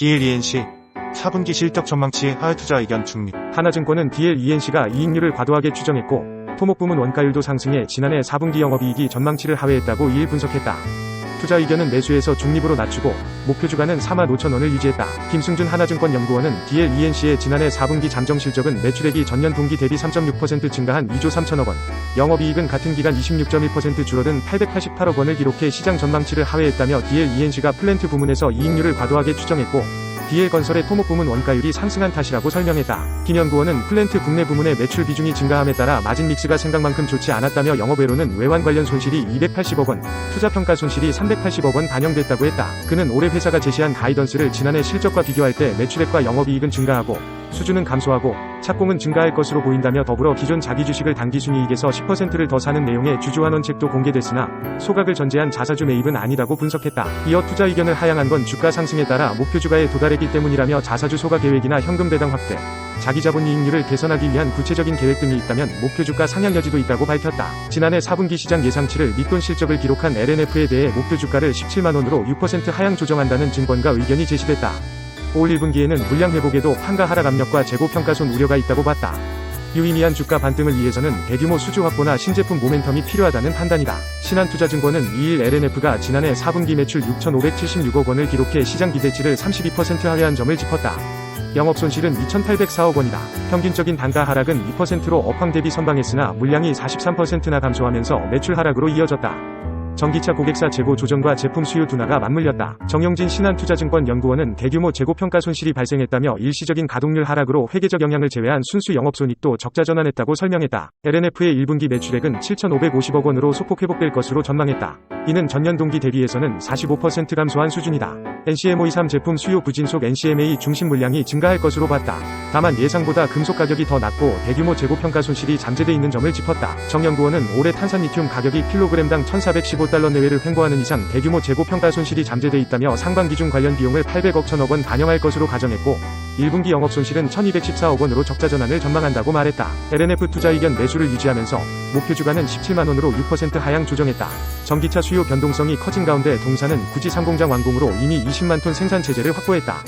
DLENC 4분기 실적 전망치 하회투자 의견 중립. 하나증권은 DLENC가 이익률을 과도하게 추정했고 토목부문 원가율도 상승해 지난해 4분기 영업이익이 전망치를 하회했다고 2일 분석했다. 투자 의견은 매수에서 중립으로 낮추고 목표 주가는 45,000원을 유지했다. 김승준 하나증권 연구원은 DLENC의 지난해 4분기 잠정 실적은 매출액이 전년 동기 대비 3.6% 증가한 2조 3천억 원, 영업이익은 같은 기간 26.1% 줄어든 888억 원을 기록해 시장 전망치를 하회했다며 DLENC가 플랜트 부문에서 이익률을 과도하게 추정했고 DL건설의 토목부문 원가율이 상승한 탓이라고 설명했다. 김 연구원은 플랜트 국내 부문의 매출 비중이 증가함에 따라 마진 믹스가 생각만큼 좋지 않았다며 영업외로는 외환 관련 손실이 280억 원, 투자평가 손실이 380억 원 반영됐다고 했다. 그는 올해 회사가 제시한 가이던스를 지난해 실적과 비교할 때 매출액과 영업이익은 증가하고 수주는 감소하고 착공은 증가할 것으로 보인다며 더불어 기존 자기 주식을 당기순이익에서 10%를 더 사는 내용의 주주환원책도 공개됐으나 소각을 전제한 자사주 매입은 아니라고 분석했다. 이어 투자 의견을 하향한 건 주가 상승에 따라 목표 주가에 도달했기 때문이라며 자사주 소각 계획이나 현금 배당 확대, 자기자본 이익률을 개선하기 위한 구체적인 계획 등이 있다면 목표 주가 상향 여지도 있다고 밝혔다. 지난해 4분기 시장 예상치를 밑돈 실적을 기록한 LNF에 대해 목표 주가를 17만원으로 6% 하향 조정한다는 증권가 의견이 제시됐다. 올 1분기에는 물량 회복에도 판가 하락 압력과 재고 평가손 우려가 있다고 봤다. 유의미한 주가 반등을 위해서는 대규모 수주 확보나 신제품 모멘텀이 필요하다는 판단이다. 신한투자증권은 2일 LNF가 지난해 4분기 매출 6,576억 원을 기록해 시장 기대치를 32% 하회한 점을 짚었다. 영업손실은 2,804억 원이다. 평균적인 단가 하락은 2%로 업황 대비 선방했으나 물량이 43%나 감소하면서 매출 하락으로 이어졌다. 전기차 고객사 재고 조정과 제품 수요 둔화가 맞물렸다. 정용진 신한투자증권 연구원은 대규모 재고 평가 손실이 발생했다며 일시적인 가동률 하락으로 회계적 영향을 제외한 순수 영업손익도 적자 전환했다고 설명했다. LNF의 1분기 매출액은 7,550억 원으로 소폭 회복될 것으로 전망했다. 이는 전년 동기 대비해서는 45% 감소한 수준이다. NCMOE3 제품 수요 부진 속 NCMA 중심 물량이 증가할 것으로 봤다. 다만 예상보다 금속 가격이 더 낮고 대규모 재고 평가 손실이 잠재돼 있는 점을 짚었다. 정 연구원은 올해 탄산 리튬 가격이 킬로그램당 1,415달러 내외를 횡보하는 이상 대규모 재고 평가 손실이 잠재돼 있다며 상반기 중 관련 비용을 800억 천억 원 반영할 것으로 가정했고 1분기 영업 손실은 1,214억 원으로 적자 전환을 전망한다고 말했다. LNF 투자 의견 매수를 유지하면서 목표 주가는 17만원으로 6% 하향 조정했다. 전기차 수요 변동성이 커진 가운데 동사는 굳이 상공장 완공으로 이미 20만 톤 생산 체제를 확보했다.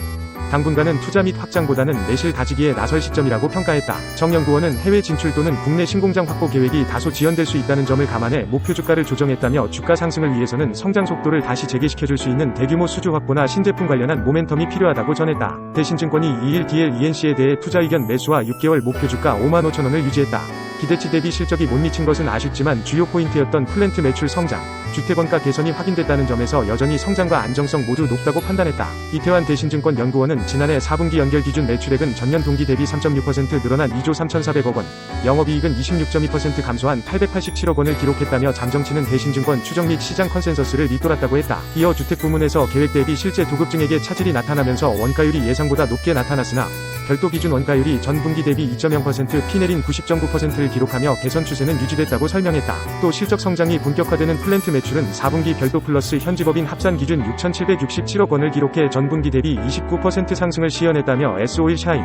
당분간은 투자 및 확장보다는 내실 다지기에 나설 시점이라고 평가했다. 정 연구원은 해외 진출 또는 국내 신공장 확보 계획이 다소 지연될 수 있다는 점을 감안해 목표 주가를 조정했다며 주가 상승을 위해서는 성장 속도를 다시 재개시켜줄 수 있는 대규모 수주 확보나 신제품 관련한 모멘텀이 필요하다고 전했다. 대신증권이 2일 DLENC에 대해 투자 의견 매수와 6개월 목표 주가 55,000원을 유지했다. 기대치 대비 실적이 못 미친 것은 아쉽지만 주요 포인트였던 플랜트 매출 성장, 주택원가 개선이 확인됐다는 점에서 여전히 성장과 안정성 모두 높다고 판단했다. 이태환 대신증권 연구원은 지난해 4분기 연결 기준 매출액은 전년 동기 대비 3.6% 늘어난 2조 3,400억 원, 영업이익은 26.2% 감소한 887억 원을 기록했다며 잠정치는 대신증권 추정 및 시장 컨센서스를 밑돌았다고 했다. 이어 주택 부문에서 계획 대비 실제 도급증액의 차질이 나타나면서 원가율이 예상보다 높게 나타났으나 별도 기준 원가율이 전 분기 대비 2.0% 피 내린 90.9%를 기록하며 개선 추세는 유지됐다고 설명했다. 또 실적 성장이 본격화되는 플랜트 매출은 4분기 별도 플러스 현지법인 합산 기준 6,767억 원을 기록해 전분기 대비 29% 상승을 시현했다며 S-오일 샤인,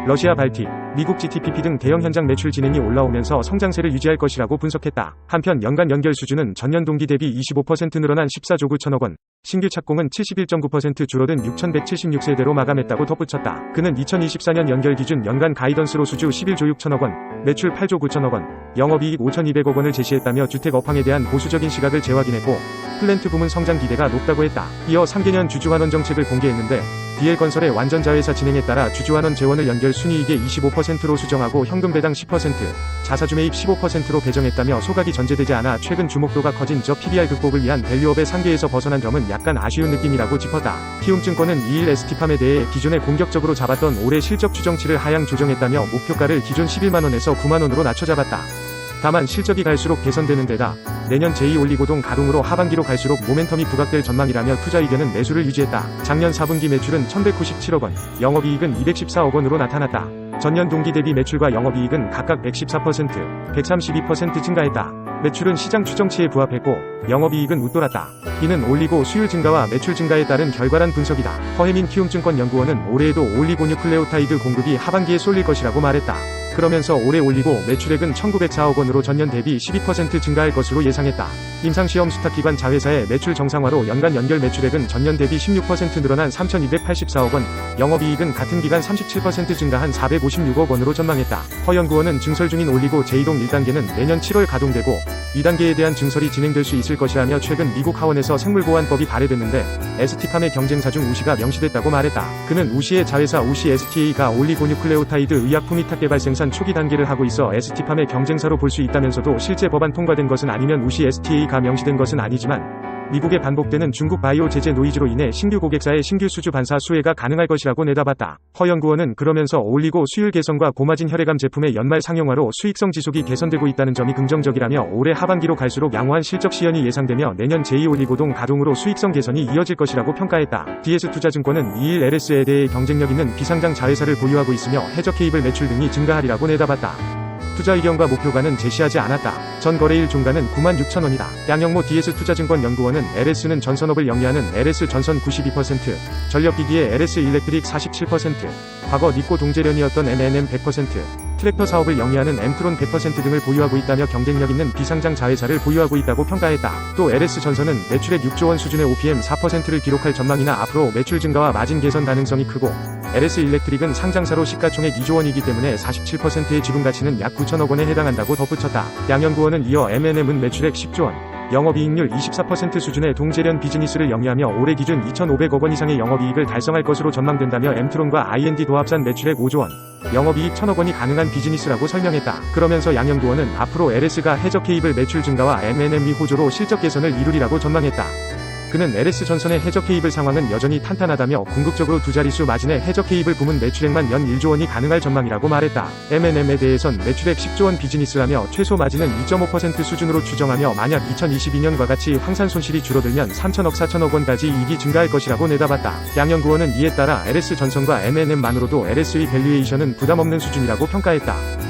러시아 발틱, 미국 GTPP 등 대형 현장 매출 진행이 올라오면서 성장세를 유지할 것이라고 분석했다. 한편 연간 연결 수주는 전년 동기 대비 25% 늘어난 14조 9천억 원, 신규 착공은 71.9% 줄어든 6,176세대로 마감했다고 덧붙였다. 그는 2024년 연결 기준 연간 가이던스로 수주 11조 6천억 원, 매출 8조 9천억 원, 영업이익 5,200억 원을 제시했다며 주택 업황에 대한 보수적인 시각을 재확인했고 플랜트 부문 성장 기대가 높다고 했다. 이어 3개년 주주환원 정책을 공개했는데 DL건설의 완전 자회사 진행에 따라 주주환원 재원을 연결 순이익의 25%로 수정하고 현금 배당 10%, 자사주 매입 15%로 배정했다며 소각이 전제되지 않아 최근 주목도가 커진 저 PBR 극복을 위한 밸류업의 상계에서 벗어난 점은 약간 아쉬운 느낌이라고 짚었다. 키움증권은 2일 ST팜에 대해 기존에 공격적으로 잡았던 올해 실적 추정치를 하향 조정했다며 목표가를 기존 11만원에서 9만원으로 낮춰 잡았다. 다만 실적이 갈수록 개선되는 데다 내년 제2올리고동 가동으로 하반기로 갈수록 모멘텀이 부각될 전망이라며 투자 의견은 매수를 유지했다. 작년 4분기 매출은 1,197억 원, 영업이익은 214억 원으로 나타났다. 전년 동기 대비 매출과 영업이익은 각각 114%, 132% 증가했다. 매출은 시장 추정치에 부합했고 영업이익은 웃돌았다. 이는 올리고 수율 증가와 매출 증가에 따른 결과란 분석이다. 허혜민 키움증권 연구원은 올해에도 올리고뉴클레오타이드 공급이 하반기에 쏠릴 것이라고 말했다. 그러면서 올해 올리고 매출액은 1904억 원으로 전년 대비 12% 증가할 것으로 예상했다. 임상시험 수탁기관 자회사의 매출 정상화로 연간 연결 매출액은 전년 대비 16% 늘어난 3,284억 원, 영업이익은 같은 기간 37% 증가한 456억 원으로 전망했다. 허 연구원은 증설 중인 올리고 제2동 1단계는 내년 7월 가동되고 2단계에 대한 증설이 진행될 수 있을 것이라며 최근 미국 하원에서 생물보안법이 발의됐는데 ST팜의 경쟁사 중 우시가 명시됐다고 말했다. 그는 우시의 자회사 우시 STA가 올리고뉴클레오타이드 의약품 위탁 개발 생산 초기 단계를 하고 있어 ST팜의 경쟁사로 볼 수 있다면서도 실제 법안 통과된 것은 아니면 우시 STA가 명시된 것은 아니지만 미국의 반복되는 중국 바이오 제재 노이즈로 인해 신규 고객사의 신규 수주 반사 수혜가 가능할 것이라고 내다봤다. 허 연구원은 그러면서 올리고 수율 개선과 고마진 혈액암 제품의 연말 상용화로 수익성 지속이 개선되고 있다는 점이 긍정적이라며 올해 하반기로 갈수록 양호한 실적 시현이 예상되며 내년 제2올리고동 가동으로 수익성 개선이 이어질 것이라고 평가했다. DS투자증권은 2일 LS에 대해 경쟁력 있는 비상장 자회사를 보유하고 있으며 해저 케이블 매출 등이 증가하리라고 내다봤다. 투자 의견과 목표가는 제시하지 않았다. 전 거래일 종가는 96,000원이다. 양영모 DS투자증권 연구원은 LS는 전선업을 영위하는 LS 전선 92%, 전력기기의 LS 일렉트릭 47%, 과거 니코 동재련이었던 MNM 100%, 트랙터 사업을 영위하는 엠트론 100% 등을 보유하고 있다며 경쟁력 있는 비상장 자회사를 보유하고 있다고 평가했다. 또 LS 전선은 매출액 6조 원 수준의 OPM 4%를 기록할 전망이나 앞으로 매출 증가와 마진 개선 가능성이 크고 LS 일렉트릭은 상장사로 시가총액 2조 원이기 때문에 47%의 지분 가치는 약 9천억 원에 해당한다고 덧붙였다. 양 연구원은 이어 MNM은 매출액 10조 원, 영업이익률 24% 수준의 동재련 비즈니스를 영위하며 올해 기준 2,500억 원 이상의 영업이익을 달성할 것으로 전망된다며 엠트론과 I&D 도합산 매출액 5조 원, 영업이익 1,000억 원이 가능한 비즈니스라고 설명했다. 그러면서 양 연구원은 앞으로 LS가 해저 케이블 매출 증가와 MNM이 호조로 실적 개선을 이루리라고 전망했다. 그는 LS 전선의 해저 케이블 상황은 여전히 탄탄하다며 궁극적으로 두 자릿수 마진의 해저 케이블 부문 매출액만 연 1조 원이 가능할 전망이라고 말했다. MNM에 대해선 매출액 10조 원 비즈니스라며 최소 마진은 2.5% 수준으로 추정하며 만약 2022년과 같이 황산 손실이 줄어들면 3천억 4천억 원까지 이익이 증가할 것이라고 내다봤다. 양 연구원은 이에 따라 LS 전선과 MNM만으로도 LS의 밸류에이션은 부담없는 수준이라고 평가했다.